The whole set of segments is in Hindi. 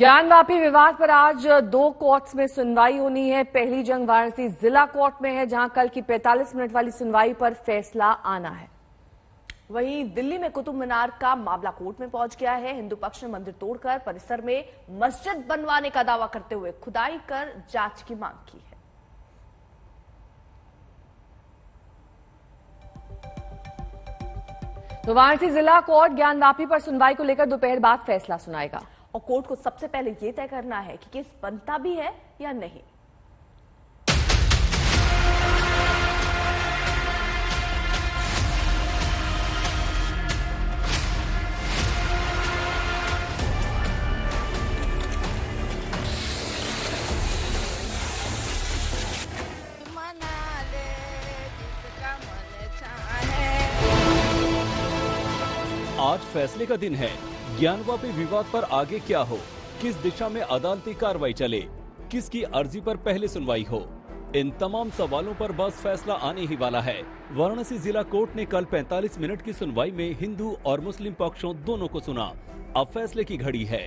ज्ञानवापी विवाद पर आज दो कोर्ट्स में सुनवाई होनी है। पहली जंग वाराणसी जिला कोर्ट में है, जहां कल की 45 मिनट वाली सुनवाई पर फैसला आना है। वहीं दिल्ली में कुतुब मीनार का मामला कोर्ट में पहुंच गया है। हिंदू पक्ष ने मंदिर तोड़कर परिसर में मस्जिद बनवाने का दावा करते हुए खुदाई कर जांच की मांग की है। तो वाराणसी जिला कोर्ट ज्ञानवापी पर सुनवाई को लेकर दोपहर बाद फैसला सुनाएगा और कोर्ट को सबसे पहले यह तय करना है कि केस बनता भी है या नहीं। आज फैसले का दिन है। ज्ञानवापी विवाद पर आगे क्या हो, किस दिशा में अदालती कार्रवाई चले, किसकी अर्जी पर पहले सुनवाई हो, इन तमाम सवालों पर बस फैसला आने ही वाला है। वाराणसी जिला कोर्ट ने कल 45 मिनट की सुनवाई में हिंदू और मुस्लिम पक्षों दोनों को सुना। अब फैसले की घड़ी है।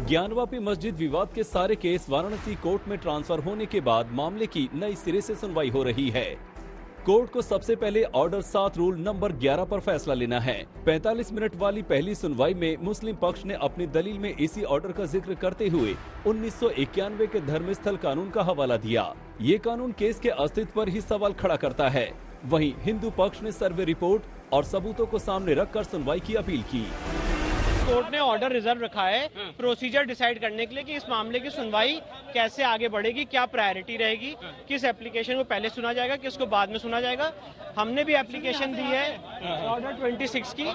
ज्ञानवापी मस्जिद विवाद के सारे केस वाराणसी कोर्ट में ट्रांसफर होने के बाद मामले की नई सिरे से सुनवाई हो रही है। कोर्ट को सबसे पहले ऑर्डर 7 रूल नंबर 11 पर फैसला लेना है। 45 मिनट वाली पहली सुनवाई में मुस्लिम पक्ष ने अपनी दलील में इसी ऑर्डर का जिक्र करते हुए 1991 के धर्मस्थल कानून का हवाला दिया। ये कानून केस के अस्तित्व पर ही सवाल खड़ा करता है। वहीं हिंदू पक्ष ने सर्वे रिपोर्ट और सबूतों को सामने रखकर सुनवाई की अपील की। कोर्ट ने ऑर्डर रिजर्व रखा है प्रोसीजर डिसाइड करने के लिए कि इस मामले की सुनवाई कैसे आगे बढ़ेगी, क्या प्रायोरिटी रहेगी, किस एप्लीकेशन को पहले सुना जाएगा, किसको बाद में सुना जाएगा। हमने भी एप्लीकेशन दी है ऑर्डर 26 की,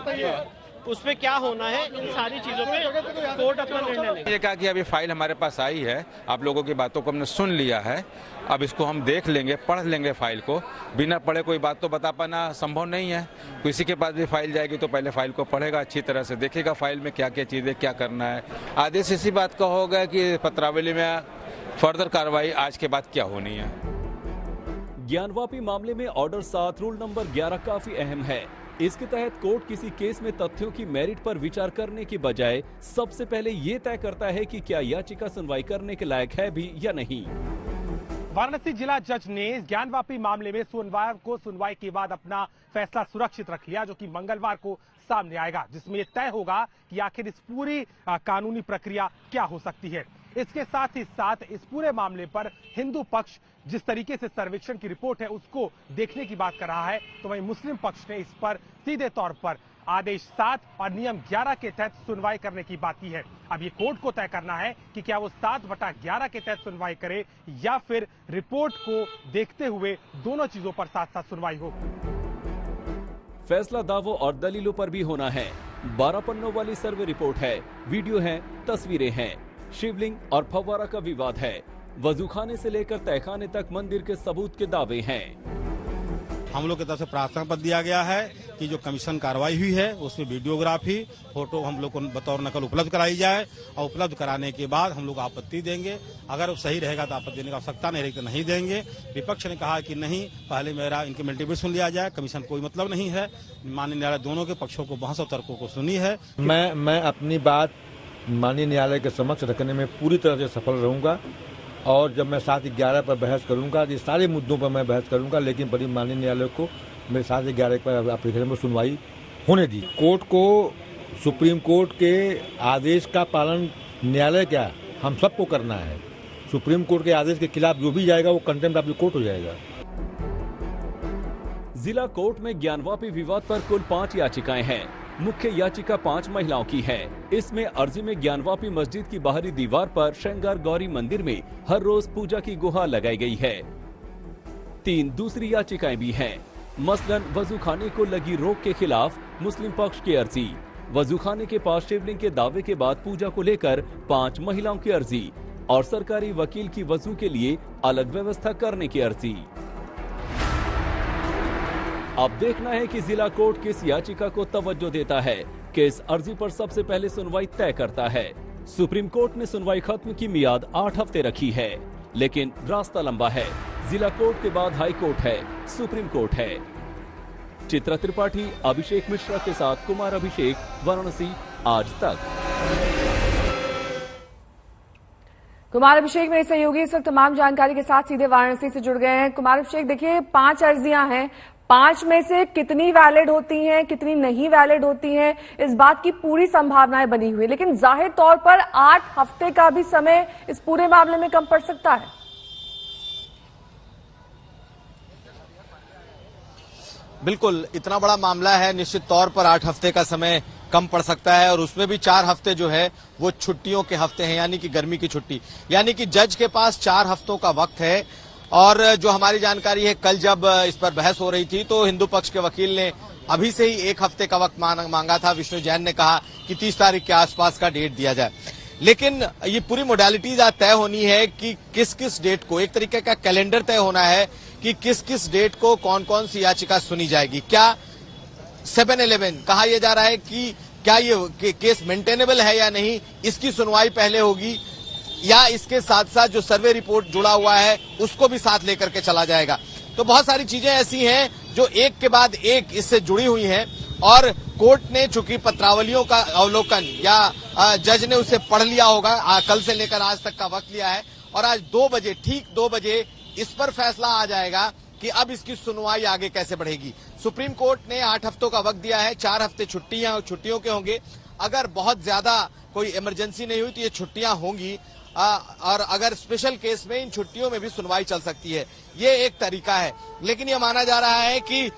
उस पे क्या होना है, इन सारी चीजों पे कोर्ट अपना निर्णय लेगा। ये कहा कि अभी फाइल हमारे पास आई है, आप लोगों की बातों को हमने सुन लिया है, अब इसको हम देख लेंगे, पढ़ लेंगे फाइल को। बिना पढ़े कोई बात तो बता पाना संभव नहीं है। किसी के पास भी फाइल जाएगी तो पहले फाइल को पढ़ेगा, अच्छी तरह से देखेगा फाइल में क्या क्या चीजें, क्या करना है। आदेश इसी बात का होगा कि पत्रावली में फर्दर कार्रवाई आज के बाद क्या होनी है। ज्ञानवापी मामले में ऑर्डर 7 रूल नंबर 11 काफी अहम है। इसके तहत कोर्ट किसी केस में तथ्यों की मेरिट पर विचार करने की बजाय सबसे पहले ये तय करता है कि क्या याचिका सुनवाई करने के लायक है भी या नहीं। वाराणसी जिला जज ने ज्ञानवापी मामले में सोमवार को सुनवाई के बाद अपना फैसला सुरक्षित रख लिया, जो कि मंगलवार को सामने आएगा, जिसमें यह तय होगा कि आखिर इस पूरी कानूनी प्रक्रिया क्या हो सकती है। इसके साथ ही साथ इस पूरे मामले पर हिंदू पक्ष जिस तरीके से सर्वेक्षण की रिपोर्ट है उसको देखने की बात कर रहा है, तो वहीं मुस्लिम पक्ष ने इस पर सीधे तौर पर आदेश 7 और नियम 11 के तहत सुनवाई करने की बात की है। अब ये कोर्ट को तय करना है कि क्या वो 7/11 के तहत सुनवाई करे या फिर रिपोर्ट को देखते हुए दोनों चीजों पर साथ साथ सुनवाई हो। फैसला दावों और दलीलों पर भी होना है। 12 पन्नों वाली सर्वे रिपोर्ट है, वीडियो है, तस्वीरें हैं। शिवलिंग और फव्वारा का विवाद है। वजूखाने से लेकर तहखाने तक मंदिर के सबूत के दावे हैं। हम लोग की तरफ से प्रार्थना पत्र दिया गया है कि जो कमीशन कार्रवाई हुई है उसमें वीडियोग्राफी, फोटो हम लोग को बतौर नकल उपलब्ध कराई जाए और उपलब्ध कराने के बाद हम लोग आपत्ति देंगे। अगर वो सही रहेगा तो आपत्ति देने की आवश्यकता नहीं रहेगी तो नहीं देंगे। विपक्ष ने कहा कि नहीं, पहले मेरा इनके मल्टीपल सुन लिया जाए, कमीशन कोई मतलब नहीं है। माननीय न्यायालय दोनों के पक्षों को बहस और तर्कों को सुनी है। मैं अपनी बात माननीय न्यायालय के समक्ष रखने में पूरी तरह से सफल रहूंगा और जब मैं 7/11 पर बहस करूंगा, ये सारे मुद्दों पर मैं बहस करूंगा, लेकिन बड़ी माननीय न्यायालय को मेरे 7/11 पर एप्लीकेशन में सुनवाई होने दी। कोर्ट को सुप्रीम कोर्ट के आदेश का पालन न्यायालय क्या हम सबको करना है। सुप्रीम कोर्ट के आदेश के खिलाफ जो भी जाएगा वो कंटेम्प्ट ऑफ द कोर्ट हो जाएगा। जिला कोर्ट में ज्ञानवापी विवाद पर कुल 5 याचिकाएं हैं। मुख्य याचिका 5 महिलाओं की है। इसमें अर्जी में ज्ञानवापी मस्जिद की बाहरी दीवार पर श्रृंगार गौरी मंदिर में हर रोज पूजा की गुहार लगाई गई है। 3 दूसरी याचिकाएं भी हैं। मसलन वजूखाने को लगी रोक के खिलाफ मुस्लिम पक्ष की अर्जी, वजूखाने के पास शिवलिंग के दावे के बाद पूजा को लेकर 5 महिलाओं की अर्जी और सरकारी वकील की वजू के लिए अलग व्यवस्था करने की अर्जी। अब देखना है कि जिला कोर्ट किस याचिका को तवज्जो देता है, किस अर्जी पर सबसे पहले सुनवाई तय करता है। सुप्रीम कोर्ट ने सुनवाई खत्म की मियाद 8 हफ्ते रखी है, लेकिन रास्ता लंबा है। जिला कोर्ट के बाद हाई कोर्ट है, सुप्रीम कोर्ट है। चित्रा त्रिपाठी, अभिषेक मिश्रा के साथ कुमार अभिषेक, वाराणसी, आज तक। कुमार अभिषेक मेरे सहयोगी इस वक्त तमाम जानकारी के साथ सीधे वाराणसी से जुड़ गए हैं। कुमार अभिषेक, देखिए 5 अर्जियां हैं, 5 में से कितनी वैलिड होती हैं, कितनी नहीं वैलिड होती हैं, इस बात की पूरी संभावनाएं बनी हुई है, लेकिन जाहिर तौर पर 8 हफ्ते का भी समय इस पूरे मामले में कम पड़ सकता है। बिल्कुल, इतना बड़ा मामला है, निश्चित तौर पर 8 हफ्ते का समय कम पड़ सकता है और उसमें भी 4 हफ्ते जो है वो छुट्टियों के हफ्ते हैं, यानी कि गर्मी की छुट्टी, यानी कि जज के पास 4 हफ्तों का वक्त है। और जो हमारी जानकारी है, कल जब इस पर बहस हो रही थी तो हिंदू पक्ष के वकील ने अभी से ही 1 हफ्ते का वक्त मांगा था। विष्णु जैन ने कहा कि 30 तारीख के आसपास का डेट दिया जाए, लेकिन ये पूरी मोडालिटीज आज तय होनी है कि किस किस डेट को, एक तरीके का कैलेंडर तय होना है कि किस किस डेट को कौन कौन सी याचिका सुनी जाएगी। क्या 7-11 कहा यह जा रहा है कि क्या ये केस मेंटेनेबल है या नहीं, इसकी सुनवाई पहले होगी, या इसके साथ साथ जो सर्वे रिपोर्ट जुड़ा हुआ है उसको भी साथ लेकर के चला जाएगा। तो बहुत सारी चीजें ऐसी हैं जो एक के बाद एक इससे जुड़ी हुई हैं और कोर्ट ने चूंकि पत्रावलियों का अवलोकन या जज ने उसे पढ़ लिया होगा, कल से लेकर आज तक का वक्त लिया है और आज 2 बजे, ठीक 2 बजे इस पर फैसला आ जाएगा कि अब इसकी सुनवाई आगे कैसे बढ़ेगी। सुप्रीम कोर्ट ने 8 हफ्तों का वक्त दिया है, 4 हफ्ते छुट्टियों के होंगे। अगर बहुत ज्यादा कोई इमरजेंसी नहीं हुई तो ये छुट्टियां होंगी और अगर स्पेशल केस में इन छुट्टियों में भी सुनवाई चल सकती है, ये एक तरीका है। लेकिन ये माना जा रहा है कि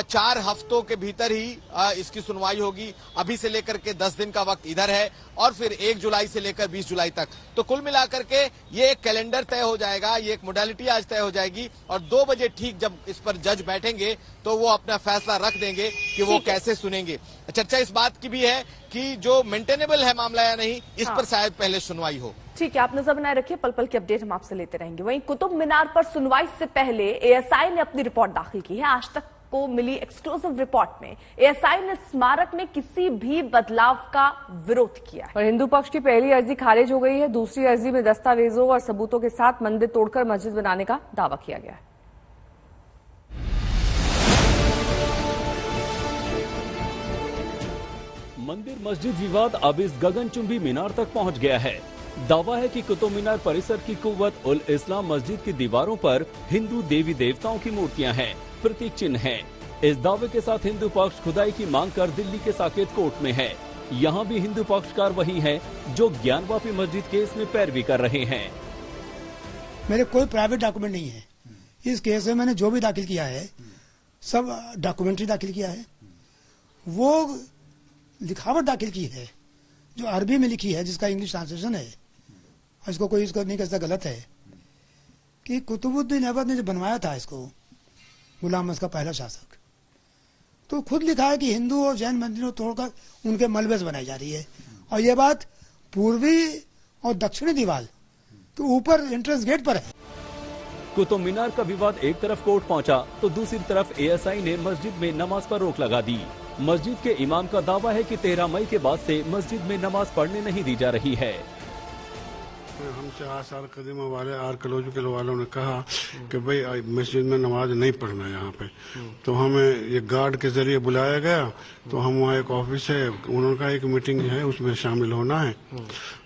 4 हफ्तों के भीतर ही इसकी सुनवाई होगी। अभी से लेकर के 10 दिन का वक्त इधर है और फिर 1 जुलाई से लेकर 20 जुलाई तक। तो कुल मिलाकर के ये एक कैलेंडर तय हो जाएगा, ये एक मोडालिटी आज तय हो जाएगी और 2 बजे ठीक जब इस पर जज बैठेंगे तो वो अपना फैसला रख देंगे कि वो कैसे सुनेंगे। चर्चा इस बात की भी है कि जो मेंटेनेबल है मामला या नहीं, इस पर शायद पहले सुनवाई हो। ठीक है, आप नजर बनाए रखिए, पल पल की अपडेट हम आपसे लेते रहेंगे। वहीं कुतुब मीनार पर सुनवाई से पहले एएसआई ने अपनी रिपोर्ट दाखिल की है। आज तक को मिली एक्सक्लूसिव रिपोर्ट में एएसआई ने स्मारक में किसी भी बदलाव का विरोध किया है और हिंदू पक्ष की पहली अर्जी खारिज हो गई है। दूसरी अर्जी में दस्तावेजों और सबूतों के साथ मंदिर तोड़कर मस्जिद बनाने का दावा किया गया है। मंदिर मस्जिद विवाद अब इस गगनचुंबी मीनार तक पहुंच गया है। दावा है कि कुतुब मीनार परिसर की कुव्वत उल इस्लाम मस्जिद की दीवारों पर हिंदू देवी देवताओं की मूर्तियां हैं, प्रतीक चिन्ह हैं। इस दावे के साथ हिंदू पक्ष खुदाई की मांग कर दिल्ली के साकेत कोर्ट में है। यहाँ भी हिंदू पक्षकार वही हैं जो ज्ञानवापी मस्जिद केस में पैरवी कर रहे हैं। मेरे कोई प्राइवेट डॉक्यूमेंट नहीं है इस केस में। मैंने जो भी दाखिल किया है सब डॉक्यूमेंट्री दाखिल किया है। वो लिखावट दाखिल की है जो अरबी में लिखी है, जिसका इंग्लिश ट्रांसलेशन है, और इसको कोई इसको नहीं कहता गलत है कि कुतुबुद्दीन ऐबक ने जो बनवाया था इसको, गुलाम अहमद का पहला शासक, तो खुद लिखा है कि हिंदू और जैन मंदिरों तोड़कर उनके मलबे से बनाई जा रही है। और ये बात पूर्वी और दक्षिणी दीवार तो ऊपर एंट्रेंस गेट पर है। कुतुब मीनार का विवाद एक तरफ कोर्ट पहुंचा तो दूसरी तरफ एएसआई ने मस्जिद में नमाज पर रोक लगा दी। मस्जिद के इमाम का दावा है कि 13 मई के बाद से मस्जिद में नमाज पढ़ने नहीं दी जा रही है। हमसे आसार कदीमा वाले आर्कियोलॉजिकल वालों ने कहा कि भाई मस्जिद में नमाज नहीं पढ़ना है यहाँ पे। तो हमें ये गार्ड के जरिए बुलाया गया, तो हम वहाँ एक ऑफिस है, उन्होंने कहा एक मीटिंग है उसमें शामिल होना है।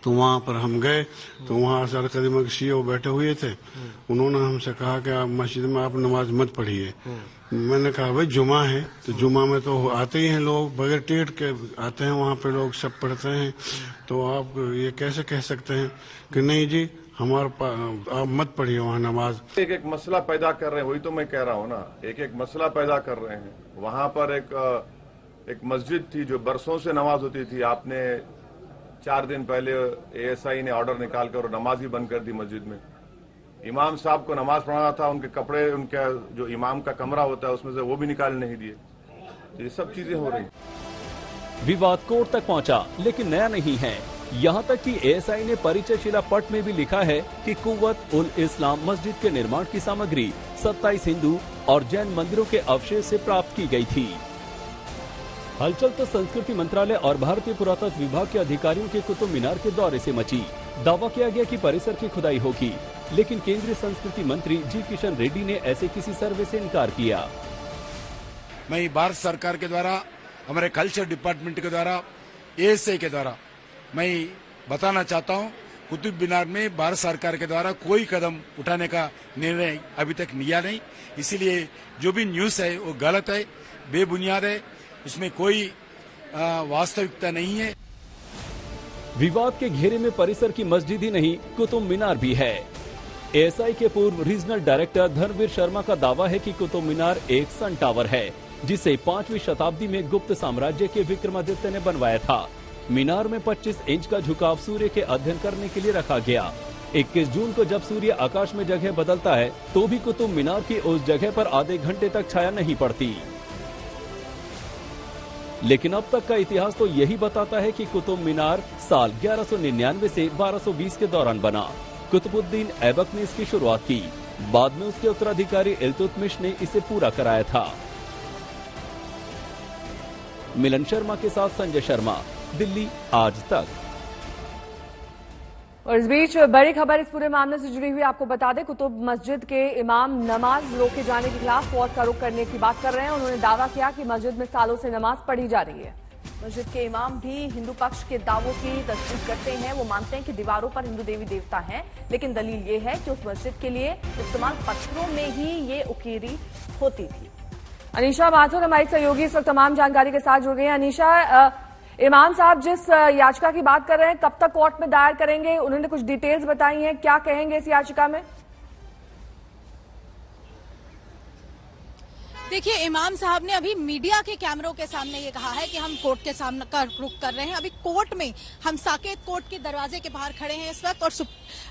तो वहाँ पर हम गए तो वहाँ आसार कदीमा के सीईओ बैठे हुए थे। उन्होंने हमसे कहा कि आप मस्जिद में आप नमाज मत पढ़िए। मैंने कहा भाई जुमा है, तो जुमा में तो आते ही हैं लोग, बगैर टिकट के आते हैं, वहाँ पे लोग सब पढ़ते हैं, तो आप ये कैसे कह सकते हैं कि नहीं जी आप मत पढ़िए वहाँ नमाज। एक एक मसला पैदा कर रहे हैं, वही तो मैं कह रहा हूँ ना, एक एक मसला पैदा कर रहे हैं। वहाँ पर एक मस्जिद थी जो बरसों से नमाज होती थी, आपने 4 दिन पहले एएसआई ने ऑर्डर निकाल कर नमाज ही बंद कर दी मस्जिद में। इमाम साहब को नमाज पढ़ाना था, उनके कपड़े, उनका जो इमाम का कमरा होता है उसमें से वो भी निकाल नहीं दिए। ये सब चीजें हो रही। विवाद कोर्ट तक पहुंचा, लेकिन नया नहीं है। यहाँ तक कि एएसआई ने परिचय शिला पट में भी लिखा है कि कुव्वत उल इस्लाम मस्जिद के निर्माण की सामग्री 27 हिंदू और जैन मंदिरों के अवशेष से प्राप्त की गई थी। हलचल तो संस्कृति मंत्रालय और भारतीय पुरातत्व विभाग के अधिकारियों के कुतुब मीनार के दौरे से मची। दावा किया गया कि परिसर की खुदाई होगी, लेकिन केंद्रीय संस्कृति मंत्री जी किशन रेड्डी ने ऐसे किसी सर्वे से इनकार किया। मैं भारत सरकार के द्वारा, हमारे कल्चर डिपार्टमेंट के द्वारा, एएसआई के द्वारा मैं बताना चाहता हूं कुतुब मीनार में भारत सरकार के द्वारा कोई कदम उठाने का निर्णय अभी तक लिया नहीं। इसीलिए जो भी न्यूज है वो गलत है, बेबुनियाद है, इसमें कोई वास्तविकता नहीं है। विवाद के घेरे में परिसर की मस्जिद ही नहीं, कुतुब मीनार भी है। एएसआई के पूर्व रीजनल डायरेक्टर धर्मवीर शर्मा का दावा है कि कुतुब मीनार एक सन टावर है, जिसे 5वीं शताब्दी में गुप्त साम्राज्य के विक्रमादित्य ने बनवाया था। मीनार में 25 इंच का झुकाव सूर्य के अध्ययन करने के लिए रखा गया। 21 जून को जब सूर्य आकाश में जगह बदलता है तो भी कुतुब मीनार की उस जगह पर आधे घंटे तक छाया नहीं पड़ती। लेकिन अब तक का इतिहास तो यही बताता है कि कुतुब मीनार साल 1199 से 1220 के दौरान बना। कुतुबुद्दीन ऐबक ने इसकी शुरुआत की, बाद में उसके उत्तराधिकारी इल्तुतमिश ने इसे पूरा कराया था। मिलन शर्मा के साथ संजय शर्मा, दिल्ली आज तक। और इस बीच बड़ी खबर इस पूरे मामले से जुड़ी हुई आपको बता दें, कुतुब मस्जिद के इमाम नमाज रोके जाने के खिलाफ फौत का रुख करने की बात कर रहे हैं। उन्होंने दावा किया कि मस्जिद में सालों से नमाज पढ़ी जा रही है। मस्जिद के इमाम भी हिंदू पक्ष के दावों की तस्दीक करते हैं। वो मानते हैं कि दीवारों पर हिंदू देवी देवता हैं, लेकिन दलील ये है कि उस मस्जिद के लिए इस्तेमाल पत्थरों में ही ये उकेरी होती थी। अनीशा माथुर हमारी सहयोगी इस वक्त तमाम जानकारी के साथ जुड़ गई हैं। अनीशा, इमाम साहब जिस याचिका की बात कर रहे हैं कब तक कोर्ट में दायर करेंगे? उन्होंने कुछ डिटेल्स बताई हैं, क्या कहेंगे इस याचिका में? देखिए, इमाम साहब ने अभी मीडिया के कैमरों के सामने ये कहा है कि हम कोर्ट के सामने का रुख कर रहे हैं। अभी कोर्ट में हम साकेत कोर्ट के दरवाजे के बाहर खड़े हैं इस वक्त, और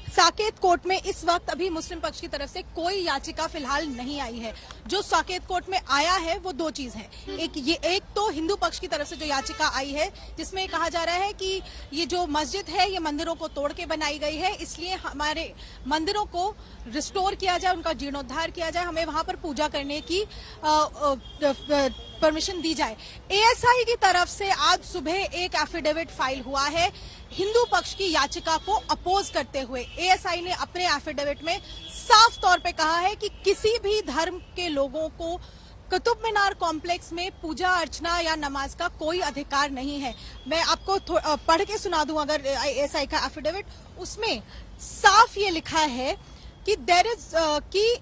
साकेत कोर्ट में इस वक्त अभी मुस्लिम पक्ष की तरफ से कोई याचिका फिलहाल नहीं आई है। जो साकेत कोर्ट में आया है वो दो चीज है। एक तो हिंदू पक्ष की तरफ से जो याचिका आई है जिसमें कहा जा रहा है कि ये जो मस्जिद है ये मंदिरों को तोड़ के बनाई गई है, इसलिए हमारे मंदिरों को रिस्टोर किया जाए, उनका जीर्णोद्धार किया जाए, हमें वहां पर पूजा करने की परमिशन दी जाए। एएसआई की तरफ से आज सुबह एक एफिडेविट फाइल हुआ है हिंदू पक्ष की याचिका को अपोज करते हुए। एएसआई ने अपने एफिडेविट में साफ तौर पे कहा है कि किसी भी धर्म के लोगों को कुतुब मीनार कॉम्प्लेक्स में पूजा अर्चना या नमाज का कोई अधिकार नहीं है। मैं आपको पढ़ के सुना दूं अगर एएसआई का एफिडेविट, उसमें साफ ये लिखा है कि देयर इज कि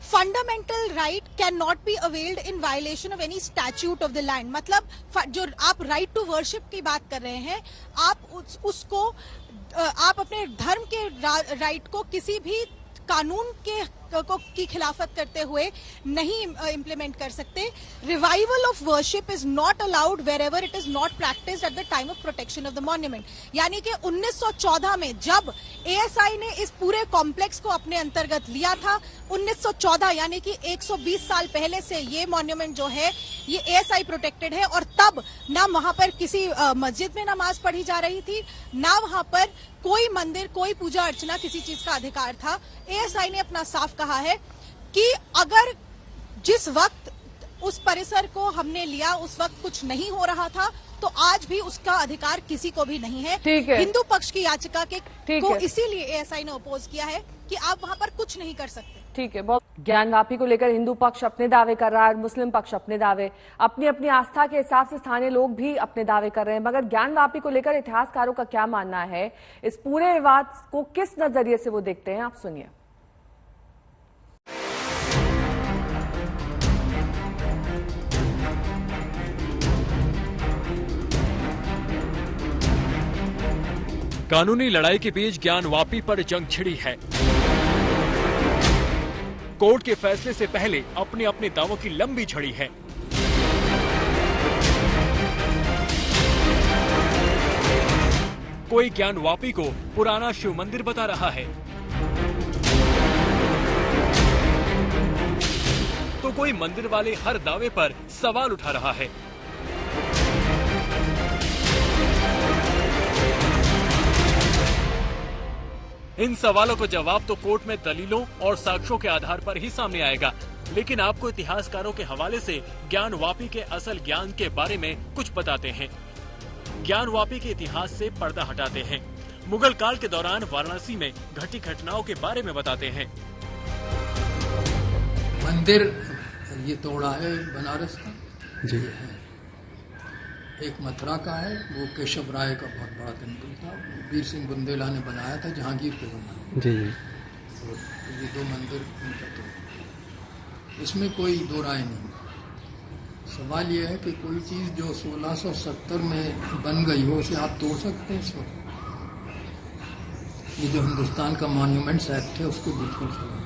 fundamental right can not be availed in violation of any statute of the land. मतलब जो आप राइट टू वर्शिप की बात कर रहे हैं, आप आप अपने धर्म के राइट को किसी भी कानून की खिलाफत करते हुए नहीं इंप्लीमेंट कर सकते। Revival of worship is not allowed wherever it is not practised at the time of protection of the monument. यानी कि 1914 में जब एएसआई ने इस पूरे कॉम्प्लेक्स को अपने अंतर्गत लिया था, 1914 यानी कि 120 साल पहले से ये मॉन्यूमेंट जो है ये एएसआई प्रोटेक्टेड है, और तब ना वहां पर किसी मस्जिद में नमाज पढ़ी जा रही थी, ना वहां पर कोई मंदिर, कोई पूजा अर्चना, किसी चीज का अधिकार था। एएसआई ने अपना साफ कहा है कि अगर जिस वक्त उस परिसर को हमने लिया उस वक्त कुछ नहीं हो रहा था, तो आज भी उसका अधिकार किसी को भी नहीं है। हिंदू पक्ष की याचिका को इसीलिए एएसआई ने अपोज किया है कि आप वहां पर कुछ नहीं कर सकते। ठीक है, बहुत ज्ञानवापी को लेकर हिंदू पक्ष अपने दावे कर रहा है, मुस्लिम पक्ष अपने दावे, अपनी अपनी आस्था के हिसाब से स्थानीय लोग भी अपने दावे कर रहे हैं। मगर ज्ञानवापी को लेकर इतिहासकारों का क्या मानना है, इस पूरे विवाद को किस नजरिए से वो देखते हैं, आप सुनिए। कानूनी लड़ाई के बीच ज्ञानवापी पर जंग छिड़ी है। कोर्ट के फैसले से पहले अपने अपने दावों की लंबी झड़ी है। कोई ज्ञानवापी को पुराना शिव मंदिर बता रहा है, तो कोई मंदिर वाले हर दावे पर सवाल उठा रहा है। इन सवालों का जवाब तो कोर्ट में दलीलों और साक्ष्यों के आधार पर ही सामने आएगा, लेकिन आपको इतिहासकारों के हवाले से ज्ञानवापी के असल ज्ञान के बारे में कुछ बताते हैं। ज्ञानवापी के इतिहास से पर्दा हटाते हैं, मुगल काल के दौरान वाराणसी में घटी घटनाओं के बारे में बताते हैं। मंदिर ये तोड़ा है बनारस का जी है, एक मथुरा का है, वो केशव राय का बहुत बड़ा टेम्पल था, वीर सिंह बुंदेला ने बनाया था, जहांगीर पे बनाया। जी। तो ये 2 मंदिर उनका, तो इसमें कोई दो राय नहीं। सवाल यह है कि कोई चीज़ जो 1670 में बन गई हो, उसे आप तोड़ सकते हैं इस वक्त? ये जो हिंदुस्तान का मॉन्यूमेंट्स एक्ट है, उसको बिल्कुल खिलाफ।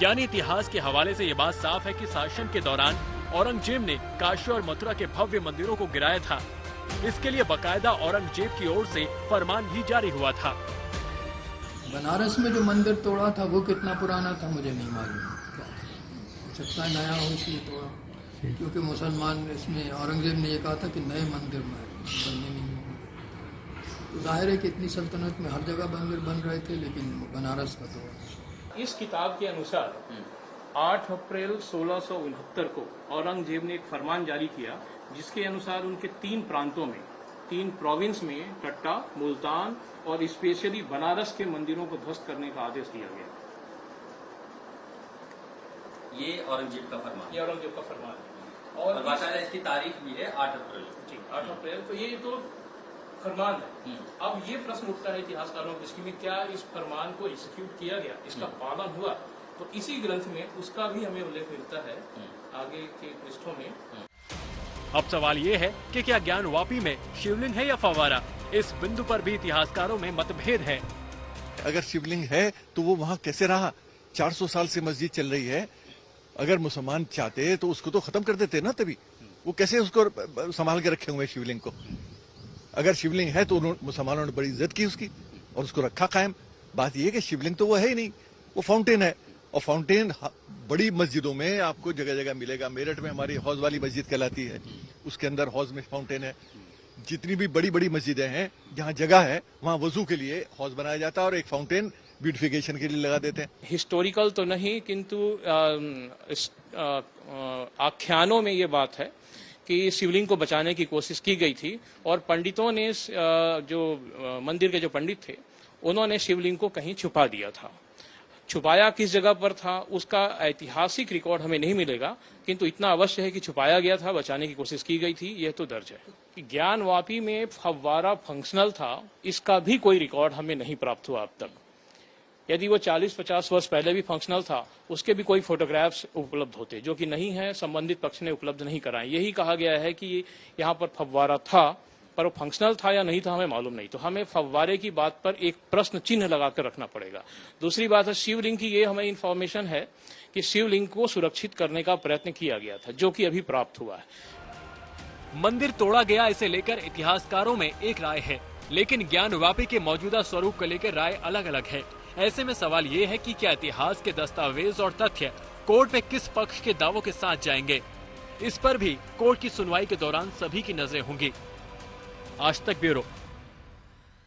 यानी इतिहास के हवाले से ये बात साफ है कि शासन के दौरान औरंगजेब ने काशी और मथुरा के भव्य मंदिरों को गिराया था। इसके लिए बकायदा औरंगजेब की ओर से फरमान भी जारी हुआ था। बनारस में जो मंदिर तोड़ा था वो कितना पुराना था मुझे नहीं मालूम, हो सकता है नया हो इसलिए तोड़ा, क्योंकि मुसलमान इसमें औरंगजेब ने ये कहा था कि नए मंदिर बनने नहीं होंगे। तो जाहिर है कि इतनी सल्तनत में हर जगह मंदिर बन रहे थे, लेकिन बनारस का तोड़ा। इस किताब के अनुसार 8 अप्रैल 1669 को औरंगजेब ने एक फरमान जारी किया, जिसके अनुसार उनके 3 प्रांतों में, 3 प्रोविंस में, कट्टा, मुल्तान और स्पेशली बनारस के मंदिरों को ध्वस्त करने का आदेश दिया गया। ये औरंगजेब का फरमान, ये औरंगजेब का फरमान है। और बाकायदा इसकी तारीख भी है 8 अप्रैल। जी, 8 अप्रैल। तो ये तो फरमान है। अब ये प्रश्न उठता है इतिहासकारों की दृष्टि में, क्या इस फरमान को एग्जीक्यूट किया गया, इसका पालन हुआ? तो इसी ग्रंथ में उसका भी हमें उल्लेख मिलता है आगे के पृष्ठों में। अब सवाल ये है कि क्या ज्ञानवापी में शिवलिंग है या फव्वारा? इस बिंदु पर भी इतिहासकारों में मतभेद है। अगर शिवलिंग है तो वो वहाँ कैसे रहा? 400 साल से मस्जिद चल रही है। अगर मुसलमान चाहते तो उसको तो खत्म कर देते ना, तभी वो कैसे उसको संभाल के रखे हुए शिवलिंग को? अगर शिवलिंग है तो मुसलमानों ने बड़ी इज्जत की उसकी और उसको रखा कायम। बात यह है कि शिवलिंग तो वो है ही नहीं, वो फाउंटेन है। और फाउंटेन बड़ी मस्जिदों में आपको जगह जगह मिलेगा। मेरठ में हमारी हौज वाली मस्जिद कहलाती है, उसके अंदर हौज में फाउंटेन है। जितनी भी बड़ी बड़ी मस्जिदें हैं जहाँ जगह है, वहाँ वजू के लिए हौज बनाया जाता है और एक फाउंटेन ब्यूटिफिकेशन के लिए लगा देते हैं। हिस्टोरिकल तो नहीं, किंतु आख्यानों में ये बात है कि शिवलिंग को बचाने की कोशिश की गई थी और पंडितों ने, जो मंदिर के जो पंडित थे, उन्होंने शिवलिंग को कहीं छुपा दिया था। छुपाया किस जगह पर था उसका ऐतिहासिक रिकॉर्ड हमें नहीं मिलेगा, किंतु इतना अवश्य है कि छुपाया गया था, बचाने की कोशिश की गई थी, यह तो दर्ज है। कि ज्ञानवापी में फव्वारा फंक्शनल था, इसका भी कोई रिकॉर्ड हमें नहीं प्राप्त हुआ अब तक। यदि वो 40-50 वर्ष पहले भी फंक्शनल था, उसके भी कोई फोटोग्राफ्स उपलब्ध होते, जो कि नहीं है, संबंधित पक्ष ने उपलब्ध नहीं कराए। यही कहा गया है कि यहाँ पर फव्वारा था, पर वो फंक्शनल था या नहीं था हमें मालूम नहीं। तो हमें फव्वारे की बात पर एक प्रश्न चिन्ह लगाकर रखना पड़ेगा। दूसरी बात है शिवलिंग की, ये हमें इंफॉर्मेशन है कि शिवलिंग को सुरक्षित करने का प्रयत्न किया गया था, जो कि अभी प्राप्त हुआ है। मंदिर तोड़ा गया, इसे लेकर इतिहासकारों में एक राय है, लेकिन ज्ञानवापी के मौजूदा स्वरूप को लेकर राय अलग अलग है। ऐसे में सवाल ये है कि क्या इतिहास के दस्तावेज और तथ्य कोर्ट में किस पक्ष के दावों के साथ जाएंगे? इस पर भी कोर्ट की सुनवाई के दौरान सभी की नजरें होंगी। आज तक ब्यूरो।